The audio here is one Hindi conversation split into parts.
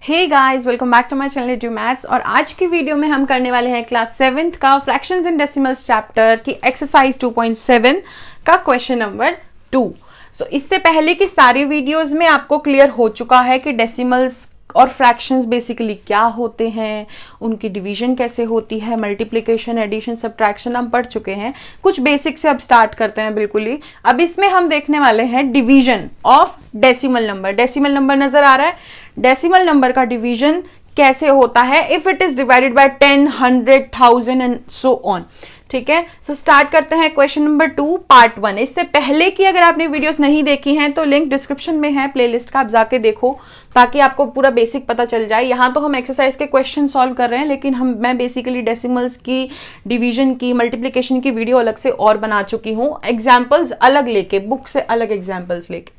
Hey guys, welcome back to my channel do maths. और आज की वीडियो में हम करने वाले हैं क्लास 7th का फ्रैक्शंस एंड डेसिमल्स चैप्टर की एक्सरसाइज 2.7 का क्वेश्चन नंबर 2। सो इससे पहले की सारी वीडियोस में आपको क्लियर हो चुका है कि डेसिमल्स और फ्रैक्शंस बेसिकली क्या होते हैं, उनकी डिवीजन कैसे होती है, मल्टीप्लिकेशन, एडिशन, सब्ट्रैक्शन हम पढ़ चुके हैं। कुछ बेसिक से अब स्टार्ट करते हैं बिल्कुल ही। अब इसमें हम देखने वाले हैं division of decimal number. Decimal number नजर आ रहा है। डेसिमल नंबर का डिवीजन कैसे होता है if it is divided by 10, 100, 1000 and so on. ठीक है, सो स्टार्ट करते हैं क्वेश्चन नंबर 2 पार्ट 1। इससे पहले की अगर आपने वीडियोस नहीं देखी हैं तो लिंक डिस्क्रिप्शन में है प्लेलिस्ट का, आप जाके देखो ताकि आपको पूरा बेसिक पता चल जाए। यहाँ तो हम एक्सरसाइज के क्वेश्चन सॉल्व कर रहे हैं, लेकिन मैं बेसिकली डेसिमल्स की, डिवीजन की, मल्टीप्लिकेशन की वीडियो अलग से और बना चुकी हूँ, एग्जाम्पल्स अलग लेके, बुक से अलग एग्जाम्पल्स लेके।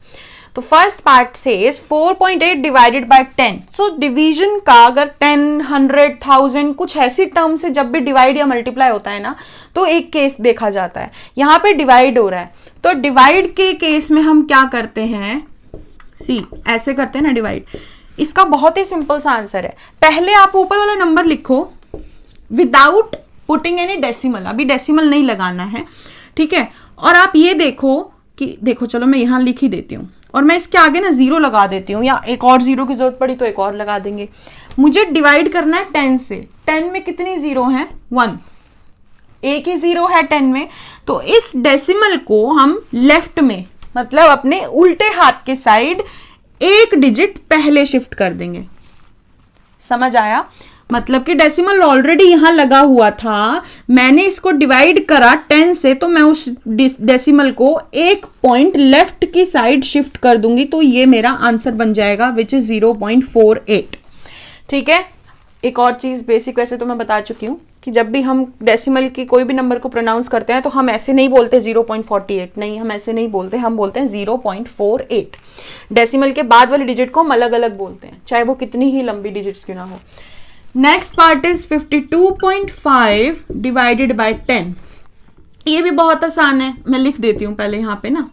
तो फर्स्ट पार्ट से 4.8 डिवाइडेड बाय 10। सो डिवीजन का अगर 10, 100, 1000 कुछ ऐसी टर्म से जब भी डिवाइड या मल्टीप्लाई होता है ना, तो एक केस देखा जाता है। यहाँ पे डिवाइड हो रहा है, तो डिवाइड के केस में हम क्या करते हैं, ऐसे करते हैं ना डिवाइड। इसका बहुत ही सिंपल सा आंसर है। पहले आप ऊपर वाला नंबर लिखो विदाउट पुटिंग एनी डेसिमल, अभी डेसिमल नहीं लगाना है, ठीक है। और आप ये देखो कि देखो, चलो मैं यहां लिख ही देती हूं और मैं इसके आगे ना 0 लगा देती हूँ, या एक और 0 की जरूरत पड़ी तो एक और लगा देंगे। मुझे डिवाइड करना है 10 से। 10 में कितनी 0 है? 1। एक ही 0 है 10 में। तो इस डेसिमल को हम लेफ्ट में, मतलब अपने उल्टे हाथ के साइड एक डिजिट पहले शिफ्ट कर देंगे। समझ आया? मतलब कि डेसिमल ऑलरेडी यहां लगा हुआ था, मैंने इसको डिवाइड करा 10 से, तो मैं उस डेसिमल को एक पॉइंट लेफ्ट की साइड शिफ्ट कर दूंगी, तो ये मेरा आंसर बन जाएगा विच इज 0.48। ठीक है। एक और चीज बेसिक वैसे तो मैं बता चुकी हूं कि जब भी हम डेसिमल की कोई भी नंबर को प्रोनाउंस करते हैं तो हम ऐसे नहीं बोलते 0.48, नहीं, हम ऐसे नहीं बोलते, हम बोलते हैं 0.48। डेसिमल के बाद वाली डिजिट को हम अलग अलग बोलते हैं, चाहे वो कितनी ही लंबी डिजिट्स क्यों ना हो। Next part is 52.5 divided by 10। ये भी बहुत आसान है, मैं लिख देती हूं पहले यहां पे ना।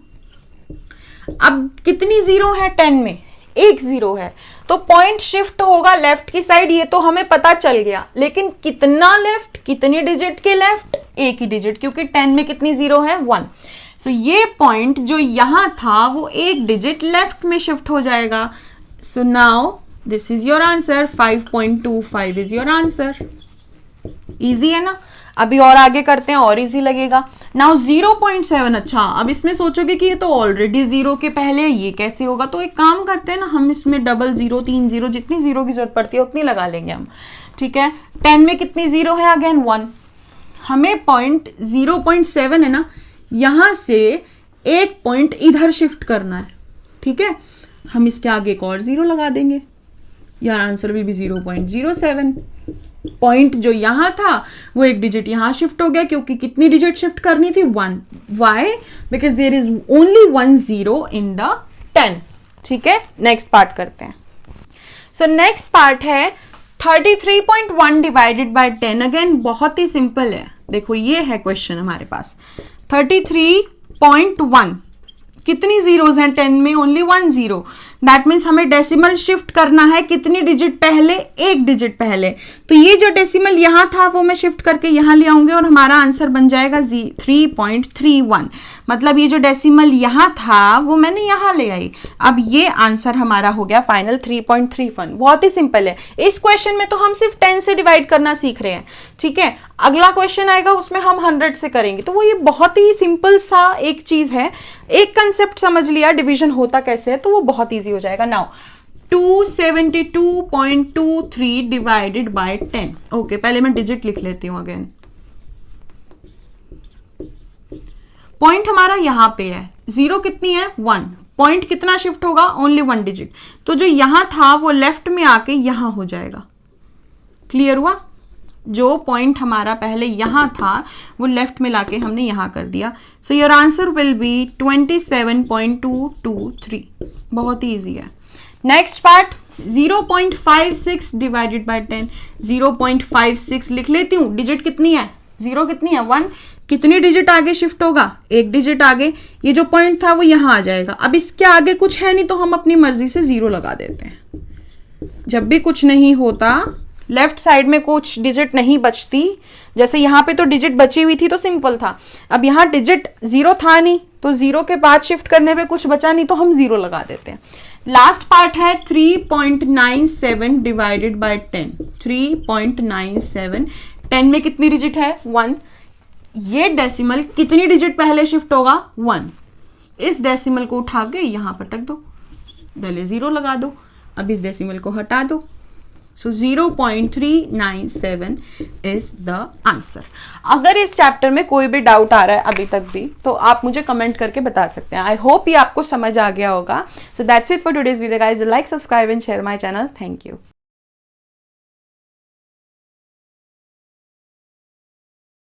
अब कितनी 0 है 10 में? एक 0 है, तो पॉइंट शिफ्ट होगा लेफ्ट की साइड, ये तो हमें पता चल गया। लेकिन कितना लेफ्ट, कितनी डिजिट के लेफ्ट? एक ही डिजिट, क्योंकि 10 में कितनी 0 है? 1। सो ये पॉइंट जो यहां था वो एक डिजिट लेफ्ट में शिफ्ट हो जाएगा। So now this is your answer, 5.25 is your answer। Easy है ना? अभी और आगे करते हैं और इजी लगेगा। नाउ 0.7। अच्छा, अब इसमें सोचोगे कि ये तो ऑलरेडी 0 के पहले, ये कैसे होगा? तो एक काम करते हैं ना, हम इसमें डबल 0, 3 0, जितनी 0 की जरूरत पड़ती है उतनी लगा लेंगे हम। ठीक है। 10 में कितनी 0 है? अगेन 1। हमें पॉइंट 0.7 है ना, यहां से एक पॉइंट इधर शिफ्ट करना है। ठीक है, हम इसके आगे एक और 0 लगा देंगे, यार आंसर विल बी 0.07। पॉइंट जो यहां था वो एक डिजिट यहां शिफ्ट हो गया, क्योंकि कितनी डिजिट शिफ्ट करनी थी? 1। Why? Because there is only 1 0 in the 10। ठीक है, नेक्स्ट पार्ट करते हैं। सो नेक्स्ट पार्ट है 33.1 डिवाइडेड बाय 10। अगेन बहुत ही सिंपल है। देखो ये है क्वेश्चन हमारे पास। 33.1 कितनी जीरोस हैं 10 में? ओनली 1 0। दैट मीन्स हमें डेसिमल शिफ्ट करना है कितनी डिजिट पहले? एक डिजिट पहले। तो ये जो डेसिमल यहां था वो मैं शिफ्ट करके यहां ले आऊंगी और हमारा आंसर बन जाएगा 3.31। मतलब ये जो डेसिमल यहां था वो मैंने यहां ले आई। अब ये आंसर हमारा हो गया फाइनल 3.31। बहुत ही सिंपल है। इस क्वेश्चन में तो हम सिर्फ 10 से डिवाइड करना सीख रहे हैं। ठीक है, अगला क्वेश्चन आएगा उसमें हम 100 से करेंगे। तो वो ये बहुत ही सिंपल सा एक चीज है, एक कंसेप्ट समझ लिया डिवीजन होता कैसे है, तो वो बहुत ईजी हो जाएगा। Now 272.23 divided by 10। ओके, पहले मैं डिजिट लिख लेती हूं अगेन। पॉइंट हमारा यहां पे है, 0 कितनी है? 1। पॉइंट कितना शिफ्ट होगा? Only 1 digit. तो जो यहां था वो लेफ्ट में आके यहां हो जाएगा। क्लियर हुआ? जो पॉइंट हमारा पहले यहां था वो लेफ्ट में लाके हमने यहां कर दिया। So your answer will be 27.223। बहुत ही इजी है। Next part 0.56 divided by 10। 0.56 लिख लेती हूं। डिजिट कितनी है? 0 कितनी है? 1। कितनी डिजिट आगे शिफ्ट होगा? एक डिजिट आगे। ये जो पॉइंट था वो यहां आ जाएगा। अब इसके आगे कुछ है नहीं तो हम अपनी मर्जी से 0 लगा देते हैं। जब भी कुछ नहीं होता लेफ्ट साइड में कुछ डिजिट नहीं बचती, जैसे यहाँ पे तो डिजिट बची हुई थी तो सिंपल था, अब यहाँ डिजिट 0 था नहीं तो 0 के बाद शिफ्ट करने पे कुछ बचा नहीं तो हम 0 लगा देते हैं। लास्ट पार्ट है 3.97 डिवाइडेड बाय 10। 3.97, 10 में कितनी डिजिट है 1, ये डेसिमल कितनी डिजिट पहले शिफ्ट होगा 1, इस डेसिमल को उठा के यहां पर रख दो, पहले 0 लगा दो, अब इस डेसिमल को हटा दो। सो 0.397 इज द आंसर। अगर इस चैप्टर में कोई भी डाउट आ रहा है अभी तक भी तो आप मुझे कमेंट करके बता सकते हैं। आई होप ये आपको समझ आ गया होगा। So that's it for today's video guys. Like, subscribe and share my channel. Thank you.